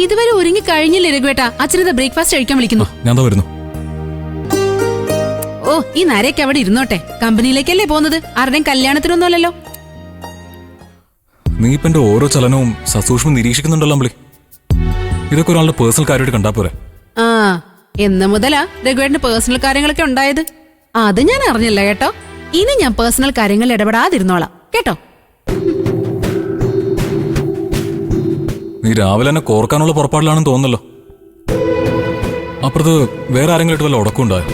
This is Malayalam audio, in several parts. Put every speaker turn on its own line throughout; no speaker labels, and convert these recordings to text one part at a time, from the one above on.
ഇതുവരെ ഒരുങ്ങി കഴിഞ്ഞില്ലേ രഘുവേട്ടാ? അച്ഛനത് ബ്രേക്ക്ഫാസ്റ്റ് കഴിക്കാൻ വിളിക്കുന്നു.
ഞാൻ വരുന്നു.
ഓ, ഈ നരയൊക്കെ അവിടെ ഇരുന്നോട്ടെ. കമ്പനിയിലേക്കല്ലേ പോകുന്നത്, ആരുടെയും കല്യാണത്തിനൊന്നുമല്ലല്ലോ.
നീ ഇപ്പൊ എന്റെ ഓരോ ചലനവും സസൂക്ഷ്മം നിരീക്ഷിക്കുന്നുണ്ടല്ലോ അമ്പിളി. ഇതൊക്കെ ഒരാളുടെ പേഴ്സണൽ കാര്യമായിട്ട് കണ്ടാ പോരെ?
ആ, എന്ന് മുതലാ രഘുവേട്ടന് പേഴ്സണൽ കാര്യങ്ങളൊക്കെ ഉണ്ടായത്? അത് ഞാൻ അറിഞ്ഞില്ല കേട്ടോ. ഇനി ഞാൻ പേഴ്സണൽ കാര്യങ്ങളിൽ ഇടപെടാതിരുന്നോളാം കേട്ടോ.
നീ രാവിലെ തന്നെ കോർക്കാനുള്ള പുറപ്പാടിലാണെന്ന് തോന്നുന്നല്ലോ. അപ്പുറത്ത് വേറെ ആരെങ്കിലും വല്ല ഉടക്കുണ്ടായോ?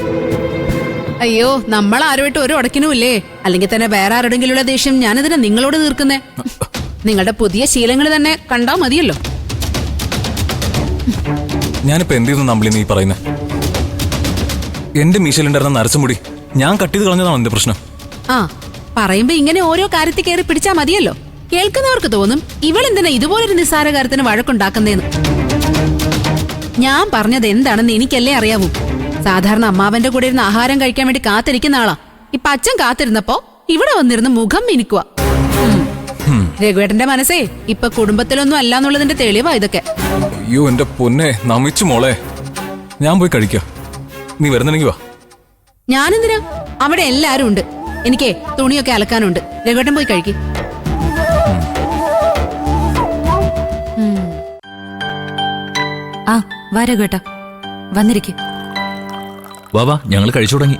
അയ്യോ, നമ്മൾ ആരുമായിട്ട് ഒരു ഉടക്കിനുമില്ലേ. അല്ലെങ്കിൽ തന്നെ വേറെ ആരുടെങ്കിലുള്ള ദേഷ്യം ഞാനിതിനെ നിങ്ങളോട് തീർക്കുന്നേ. നിങ്ങളുടെ പുതിയ ശീലങ്ങൾ തന്നെ കണ്ടാ മതിയല്ലോ.
ഞാനിപ്പോ എന്ത് ചെയ്യുന്നു അമ്പിളി നീ പറയുന്നേ? എന്റെ മീശയിലുണ്ടായിരുന്ന നരച്ചുമുടി ഞാൻ കട്ട് ചെയ്ത് കളഞ്ഞതാണ് എന്റെ പ്രശ്നം.
ആ, പറയുമ്പോ ഇങ്ങനെ ഓരോ കാര്യത്തിൽ കയറി പിടിച്ചാ മതിയല്ലോ. കേൾക്കുന്നവർക്ക് തോന്നും ഇവളെന്തിനാ ഇതുപോലൊരു നിസ്സാര കാര്യത്തിന് വഴക്കുണ്ടാക്കുന്നേന്ന്. ഞാൻ പറഞ്ഞത് എന്താണെന്ന് എനിക്കല്ലേ അറിയാവൂ. സാധാരണ അമ്മാവന്റെ കൂടെ ഇരുന്ന് ആഹാരം കഴിക്കാൻ വേണ്ടി കാത്തിരിക്കുന്ന ആളാ. ഇപ്പൊ അച്ഛൻ കാത്തിരുന്നപ്പോ ഇവിടെ വന്നിരുന്ന് മുഖം മിനുക്കുക. രഘുവേട്ടന്റെ മനസ്സേ ഇപ്പൊ കുടുംബത്തിലൊന്നും അല്ലാന്നുള്ളതിന്റെ തെളിവാ ഇതൊക്കെ.
അയ്യോ എന്റെ പൊന്നെ, നമിച്ചു മോളെ. ഞാൻ പോയി കഴിക്കാം, നീ വരുന്നുണ്ടെങ്കി വാ.
ഞാനെന്തിനാ? അവിടെ എല്ലാരും ഉണ്ട്. എനിക്ക് തുണിയൊക്കെ അലക്കാനുണ്ട്. രഘുവേട്ടൻ പോയി കഴിക്കും.
ആ, വാ രഘുവേട്ടാ, വന്നിരിക്കും.
വാ, ഞങ്ങൾ കഴിച്ചു തുടങ്ങി.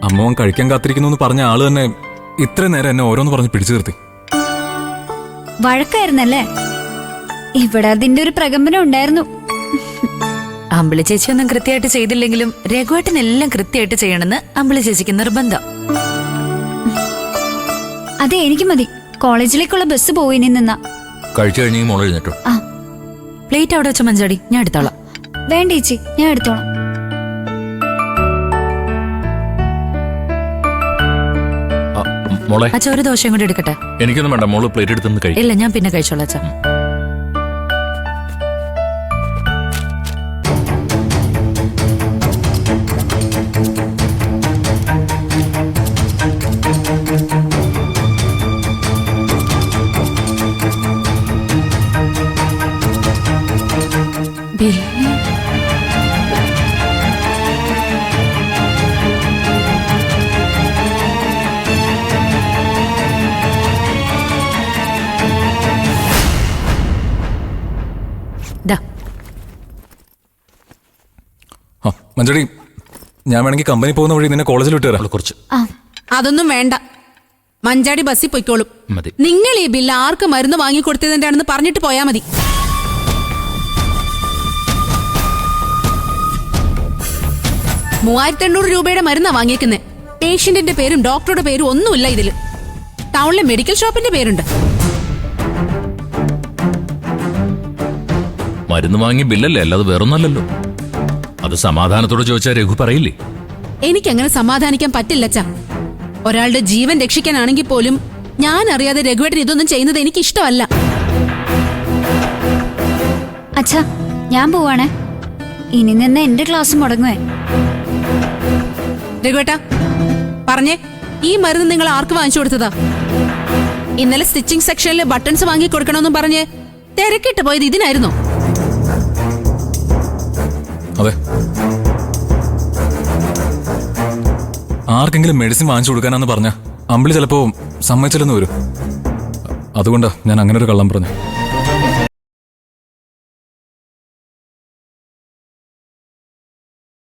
അമ്മവൻ കഴിക്കാൻ കാത്തിരിക്കുന്നു പറഞ്ഞ ആള് തന്നെ ഇത്ര നേരം എന്നെ ഓരോന്ന് പറഞ്ഞ് പിടിച്ചു നിർത്തി.
വഴക്കായിരുന്നല്ലേ? ഇവിടെ അതിന്റെ ഒരു പ്രകമ്പനം ഉണ്ടായിരുന്നു.
അമ്പിളി ചേച്ചി ഒന്നും കൃത്യമായിട്ട് ചെയ്തില്ലെങ്കിലും രഘുവേട്ടൻ എല്ലാം കൃത്യമായിട്ട് ചെയ്യണമെന്ന് അമ്പിളി ചേച്ചിക്ക് നിർബന്ധം.
അതെ, എനിക്ക് മതി. കോളേജിലേക്കുള്ള ബസ് പോയി നിന്നാ.
കഴിച്ചു കഴിഞ്ഞ മോള് എഴുന്നേറ്റോ.
പ്ലേറ്റ് അവിടെ വെച്ച മഞ്ചാടി, ഞാൻ എടുത്തോളാം.
വേണ്ട ചേച്ചി, ഞാൻ എടുത്തോളാം.
മോളെ,
അച്ഛാ ഒരു ദോശയും കൂടി എടുക്കട്ടെ?
എനിക്കൊന്നും വേണ്ട, മോള് പ്ലേറ്റ് എടുത്തൊന്ന് കഴിക്കും.
ഇല്ല, ഞാൻ പിന്നെ കഴിച്ചോളാം അച്ഛാ.
മഞ്ചടി, ഞാൻ വേണമെങ്കിൽ കമ്പനി പോകുന്ന വഴി നിന്നെ കോളേജിൽ വിട്ട് തരാം.
കുറച്ച്
അതൊന്നും വേണ്ട. മഞ്ചാടി ബസ്സിൽ പൊയ്ക്കോളും.
മതി.
നിങ്ങൾ ഈ ബില്ല് ആർക്ക് മരുന്ന് വാങ്ങിക്കൊടുത്തതിന്റെ ആണെന്ന് പറഞ്ഞിട്ട് പോയാ മതി. ₹3800 മരുന്നാ വാങ്ങിയേക്കുന്നേ. പേഷ്യന്റിന്റെ പേരും ഡോക്ടറുടെ പേരും ഒന്നുമില്ല ഇതില്. ടൗണിലെ മെഡിക്കൽ ഷോപ്പിന്റെ പേരുണ്ട്.
മരുന്ന് വാങ്ങി ബില്ലല്ലേ, അല്ലാതെ വേറൊന്നല്ലല്ലോ. അത് സമാധാനത്തോടെ ചോദിച്ചാൽ രഘു പറയില്ലേ?
എനിക്കങ്ങനെ സമാധാനിക്കാൻ പറ്റില്ലച്ചാ. ഒരാളുടെ ജീവൻ രക്ഷിക്കാനാണെങ്കിൽ പോലും ഞാൻ അറിയാതെ രഘുവേട്ടൻ ഇതൊന്നും ചെയ്യുന്നത് എനിക്ക് ഇഷ്ടമല്ല.
അച്ഛാ, ഞാൻ പോവാണേ. ഇനി നിന്ന് എന്റെ ക്ലാസ് മുടങ്ങുവേ.
രഘുവേട്ടാ, പറഞ്ഞേ, ഈ മരുന്ന് നിങ്ങൾ ആർക്ക് വാങ്ങിച്ചു കൊടുത്തതാ? ഇന്നലെ സ്റ്റിച്ചിങ് സെക്ഷനിൽ ബട്ടൺസ് വാങ്ങി കൊടുക്കണമെന്നും പറഞ്ഞ് തിരക്കിട്ട് പോയത് ഇതിനായിരുന്നോ?
അതെ, ആർക്കെങ്കിലും മെഡിസിൻ വാങ്ങിച്ചു കൊടുക്കാനാന്ന് പറഞ്ഞ അമ്പിളി ചിലപ്പോ സമ്മതിച്ചില്ലെന്ന് വരും. അതുകൊണ്ടാ ഞാൻ അങ്ങനെ ഒരു കള്ളം പറഞ്ഞു.